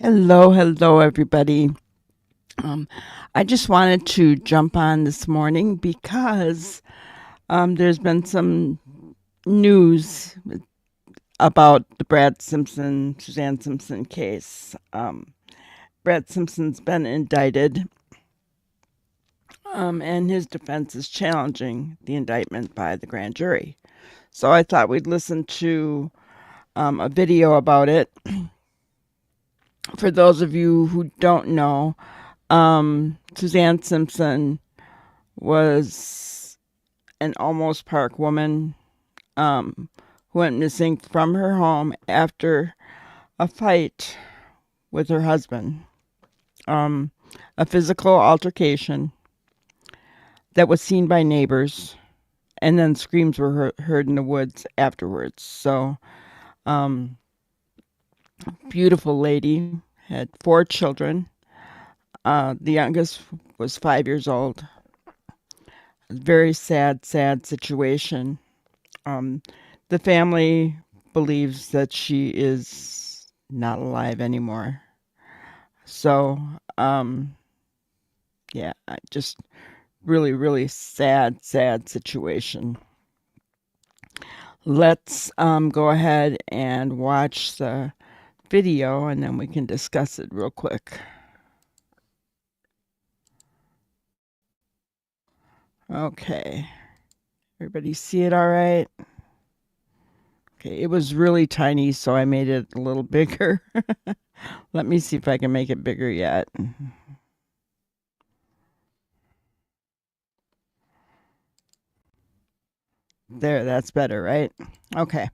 Hello, everybody. Um, I just wanted to jump on this morning because there's been some news about the Suzanne Simpson case. Brad Simpson's been indicted, and his defense is challenging the indictment by the grand jury. So I thought we'd listen to a video about it. For those of you who don't know, Suzanne Simpson was an Almost Park woman who went missing from her home after a fight with her husband, um, a physical altercation that was seen by neighbors, and then screams were heard in the woods afterwards. So, um, beautiful lady, had 4 children. The youngest was 5 years old. Very sad situation. Um, the family believes that she is not alive anymore. So, yeah, just really sad situation. Let's go ahead and watch the video and then we can discuss it real quick. Okay. Everybody see it all right? Okay, it was really tiny, so I made it a little bigger. Let me see if I can make it bigger yet. There, that's better, right? Okay.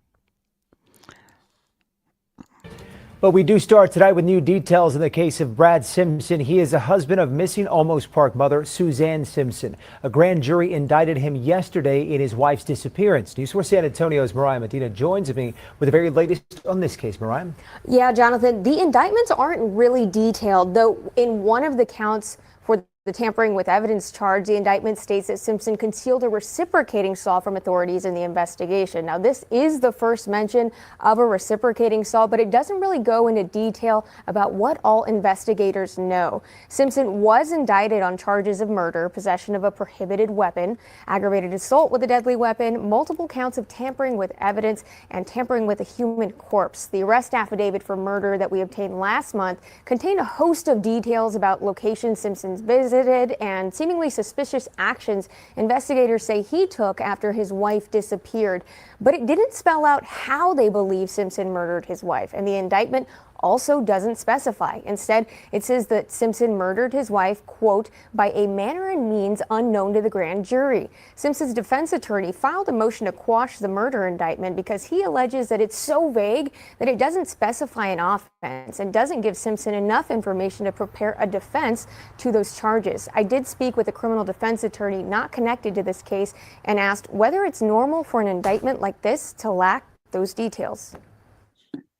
But we do start tonight with new details in the case of Brad Simpson. He is the husband of missing Almost Park mother Suzanne Simpson. A grand jury indicted him yesterday in his wife's disappearance. News 4 San Antonio's Mariah Medina joins me with the very latest on this case. Mariah? Yeah, Jonathan, the indictments aren't really detailed, though in one of the counts for the tampering with evidence charge, the indictment states that Simpson concealed a reciprocating saw from authorities in the investigation. Now, this is the first mention of a reciprocating saw, but it doesn't really go into detail about what all investigators know. Simpson was indicted on charges of murder, possession of a prohibited weapon, aggravated assault with a deadly weapon, multiple counts of tampering with evidence, and tampering with a human corpse. The arrest affidavit for murder that we obtained last month contained a host of details about locations Simpson's visited and seemingly suspicious actions investigators say he took after his wife disappeared. But it didn't spell out how they believe Simpson murdered his wife, and the indictment also doesn't specify. Instead, it says that Simpson murdered his wife, quote, by a manner and means unknown to the grand jury. Simpson's defense attorney filed a motion to quash the murder indictment because he alleges that it's so vague that it doesn't specify an offense and doesn't give Simpson enough information to prepare a defense to those charges. I did speak with a criminal defense attorney not connected to this case and asked whether it's normal for an indictment like this to lack those details.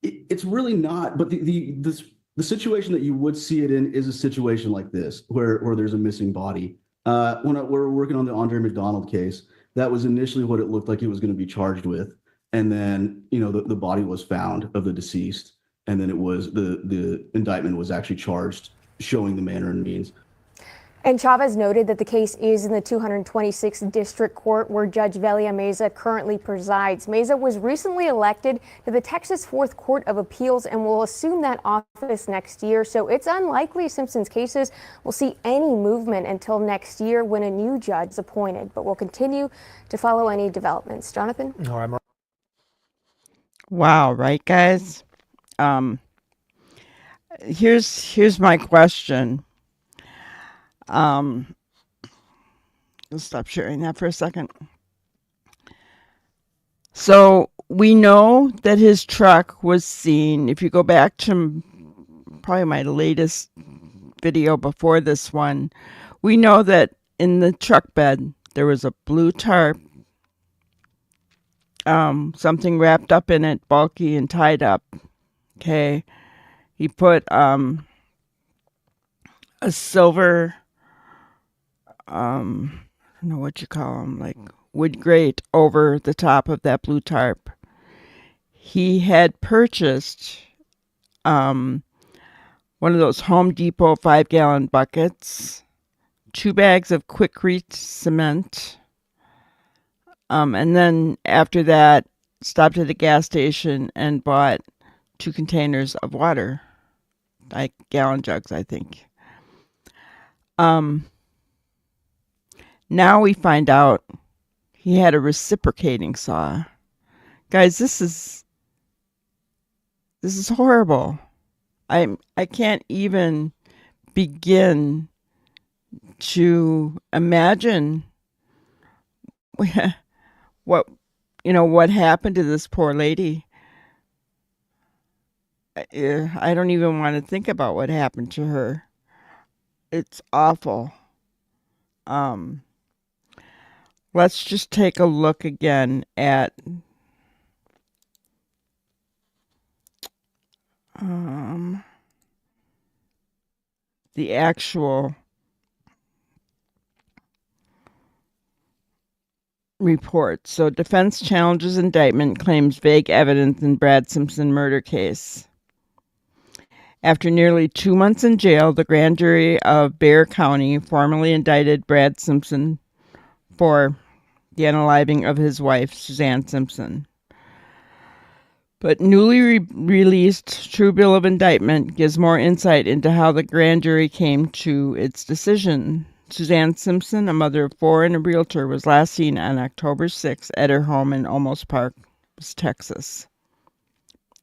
It's really not, but the situation that you would see it in is a situation like this where there's a missing body. We're working on the Andre McDonald case, that was initially what it looked like he was going to be charged with, and then the body was found of the deceased, and then it was the indictment was actually charged, showing the manner and means. And Chavez noted that the case is in the 226th District Court, where Judge Velia Meza currently presides. Meza was recently elected to the Texas Fourth Court of Appeals and will assume that office next year. So it's unlikely Simpson's cases will see any movement until next year when a new judge is appointed. But we'll continue to follow any developments. Jonathan? All right, Wow, right, guys? Here's my question. I'll stop sharing that for a second. So we know that his truck was seen. If you go back to probably my latest video before this one, we know that in the truck bed there was a blue tarp, something wrapped up in it, bulky and tied up. Okay, he put a silver, I don't know what you call them, like wood grate over the top of that blue tarp. He had purchased one of those Home Depot 5-gallon buckets, 2 bags of quick-rete cement, and then after that, stopped at a gas station and bought 2 containers of water, like gallon jugs, I think. Now we find out he had a reciprocating saw. Guys, this is horrible. I can't even begin to imagine what what happened to this poor lady. I don't even want to think about what happened to her. It's awful. Let's just take a look again at the actual report. So defense challenges indictment, claims vague evidence in Brad Simpson murder case. After nearly 2 months in jail, the grand jury of Bexar County formally indicted Brad Simpson for the unaliving of his wife, Suzanne Simpson. But newly released True Bill of Indictment gives more insight into how the grand jury came to its decision. Suzanne Simpson, a mother of 4 and a realtor, was last seen on October 6 at her home in Olmos Park, Texas,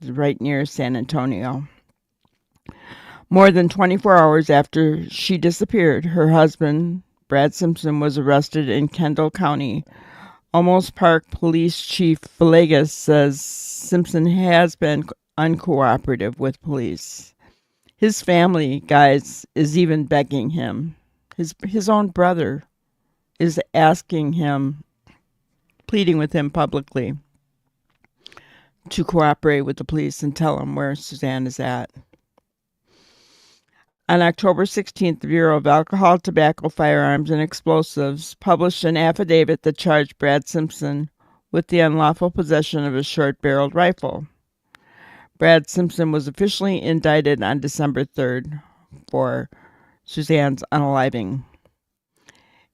right near San Antonio. More than 24 hours after she disappeared, her husband, Brad Simpson, was arrested in Kendall County. Olmos Park Police Chief Villegas says Simpson has been uncooperative with police. His family, guys, is even begging him. His own brother is asking him, pleading with him publicly to cooperate with the police and tell him where Suzanne is at. On October 16th, the Bureau of Alcohol, Tobacco, Firearms, and Explosives published an affidavit that charged Brad Simpson with the unlawful possession of a short-barreled rifle. Brad Simpson was officially indicted on December 3rd for Suzanne's unaliving.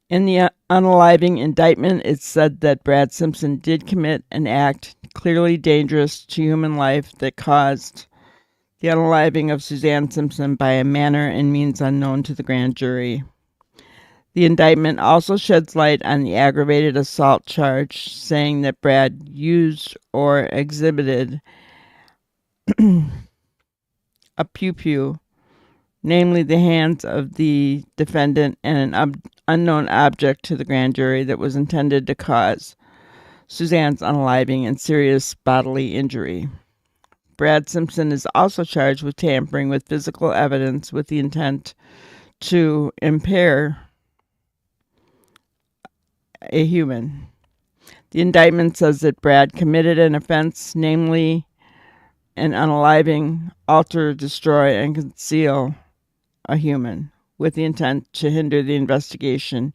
In the unaliving indictment, it said that Brad Simpson did commit an act clearly dangerous to human life that caused the unaliving of Suzanne Simpson by a manner and means unknown to the grand jury. The indictment also sheds light on the aggravated assault charge, saying that Brad used or exhibited a pew-pew, namely the hands of the defendant, and an unknown object to the grand jury that was intended to cause Suzanne's unaliving and serious bodily injury. Brad Simpson is also charged with tampering with physical evidence with the intent to impair a human. The indictment says that Brad committed an offense, namely an unaliving, alter, destroy, and conceal a human, with the intent to hinder the investigation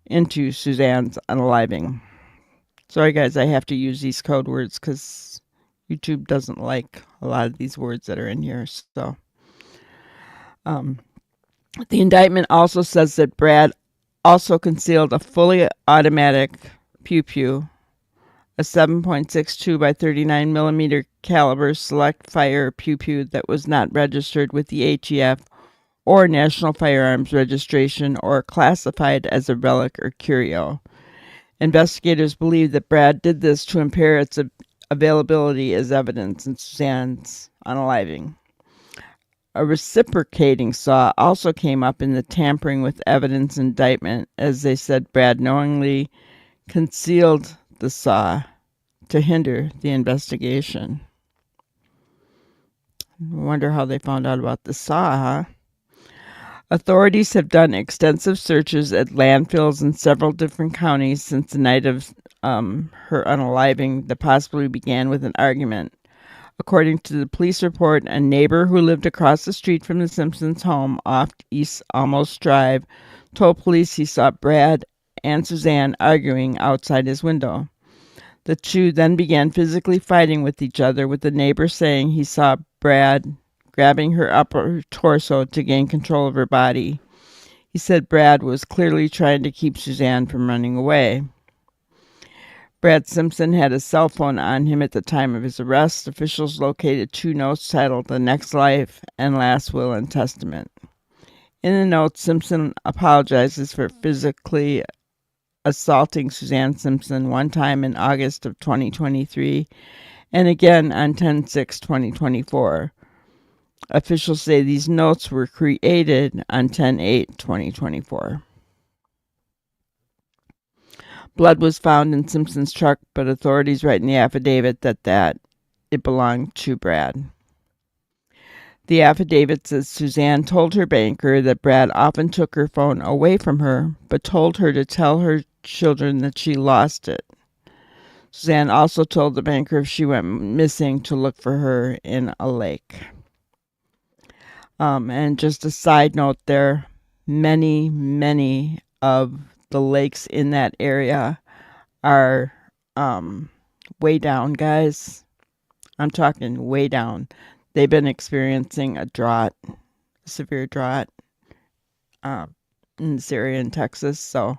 into Suzanne's unaliving. Sorry, guys, I have to use these code words because YouTube doesn't like a lot of these words that are in here. So, the indictment also says that Brad also concealed a fully automatic pew-pew, a 7.62 by 39 millimeter caliber select fire pew-pew that was not registered with the ATF or National Firearms Registration or classified as a relic or curio. Investigators believe that Brad did this to impair its availability as evidence in Suzanne's unaliving. A reciprocating saw also came up in the tampering with evidence indictment, as they said Brad knowingly concealed the saw to hinder the investigation. I wonder how they found out about the saw, huh? Authorities have done extensive searches at landfills in several different counties since the night of her unaliving that possibly began with an argument. According to the police report, a neighbor who lived across the street from the Simpsons' home off East Almos Drive told police he saw Brad and Suzanne arguing outside his window. The two then began physically fighting with each other, with the neighbor saying he saw Brad grabbing her upper torso to gain control of her body. He said Brad was clearly trying to keep Suzanne from running away. Brad Simpson had a cell phone on him at the time of his arrest. Officials located 2 notes titled The Next Life and Last Will and Testament. In the notes, Simpson apologizes for physically assaulting Suzanne Simpson one time in August of 2023 and again on 10/6/2024. Officials say these notes were created on 10/8/2024. Blood was found in Simpson's truck, but authorities write in the affidavit that it belonged to Brad. The affidavit says Suzanne told her banker that Brad often took her phone away from her, but told her to tell her children that she lost it. Suzanne also told the banker if she went missing to look for her in a lake. And just a side note there, many of the lakes in that area are way down, guys. I'm talking way down. They've been experiencing a severe drought in this area in Texas. So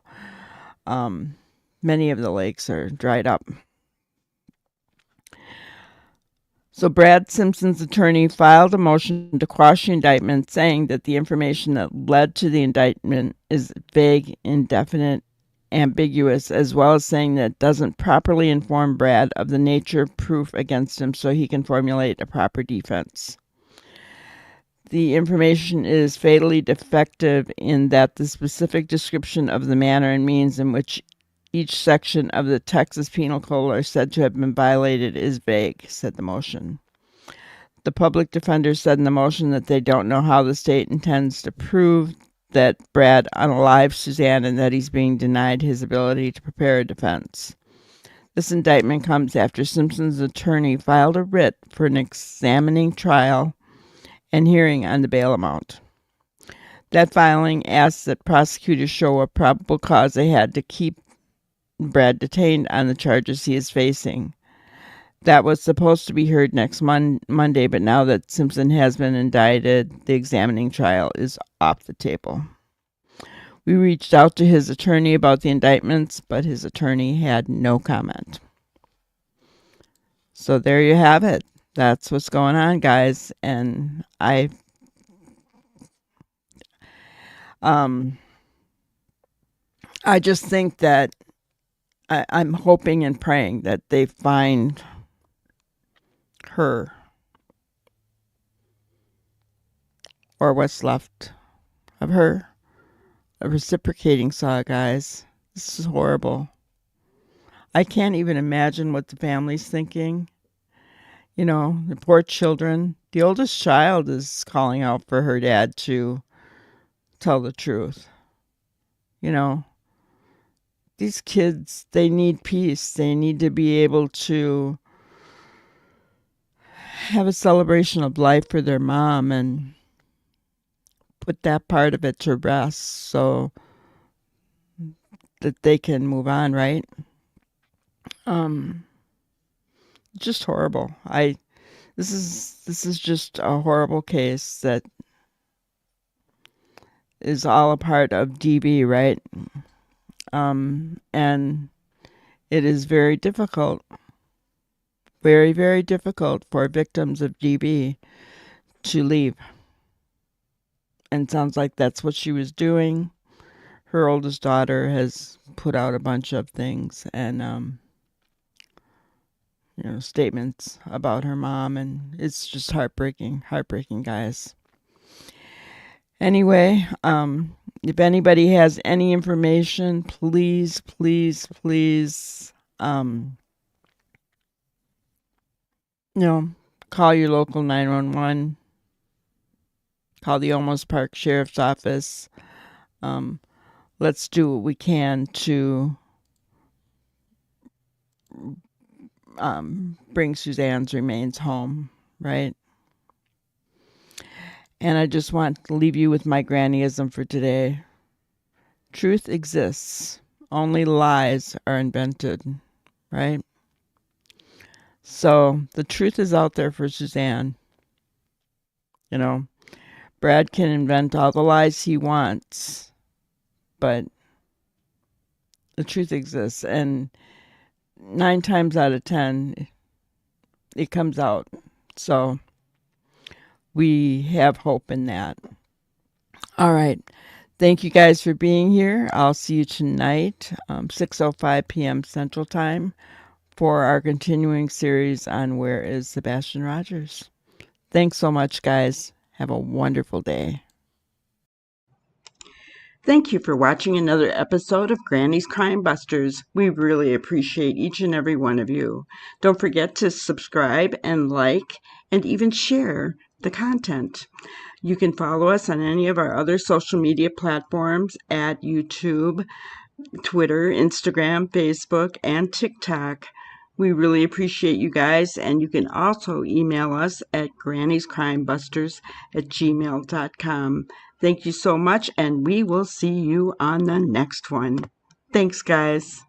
many of the lakes are dried up. So Brad Simpson's attorney filed a motion to quash the indictment, saying that the information that led to the indictment is vague, indefinite, ambiguous, as well as saying that it doesn't properly inform Brad of the nature of proof against him so he can formulate a proper defense. The information is fatally defective in that the specific description of the manner and means in which each section of the Texas Penal Code are said to have been violated is vague, said the motion. The public defender said in the motion that they don't know how the state intends to prove that Brad unalived Suzanne and that he's being denied his ability to prepare a defense. This indictment comes after Simpson's attorney filed a writ for an examining trial and hearing on the bail amount. That filing asks that prosecutors show a probable cause they had to keep Brad detained on the charges he is facing. That was supposed to be heard next Monday, but now that Simpson has been indicted, the examining trial is off the table. We reached out to his attorney about the indictments, but his attorney had no comment. So there you have it. That's what's going on, guys. And I just think that I'm hoping and praying that they find her or what's left of her. A reciprocating saw, guys. This is horrible. I can't even imagine what the family's thinking. You know, the poor children. The oldest child is calling out for her dad to tell the truth. You know, these kids, they need peace. They need to be able to have a celebration of life for their mom and put that part of it to rest so that they can move on, right? Just horrible. This is just a horrible case that is all a part of DB, right? And it is very difficult, very, very difficult for victims of DB to leave. And it sounds like that's what she was doing. Her oldest daughter has put out a bunch of things and, statements about her mom, and it's just heartbreaking, guys. Anyway, if anybody has any information, please, call your local 911. Call the Olmos Park Sheriff's Office. Let's do what we can to bring Suzanne's remains home, right? And I just want to leave you with my grannyism for today. Truth exists. Only lies are invented, right? So the truth is out there for Suzanne. You know, Brad can invent all the lies he wants, but the truth exists. And 9 times out of 10, it comes out. So we have hope in that. All right. Thank you guys for being here. I'll see you tonight, 6:05 p.m. Central Time, for our continuing series on Where is Sebastian Rogers. Thanks so much, guys. Have a wonderful day. Thank you for watching another episode of Granny's Crime Busters. We really appreciate each and every one of you. Don't forget to subscribe and like and even share the content. You can follow us on any of our other social media platforms at YouTube, Twitter, Instagram, Facebook, and TikTok. We really appreciate you guys, and you can also email us at granny'scrimebusters@gmail.com. Thank you so much, and we will see you on the next one. Thanks, guys.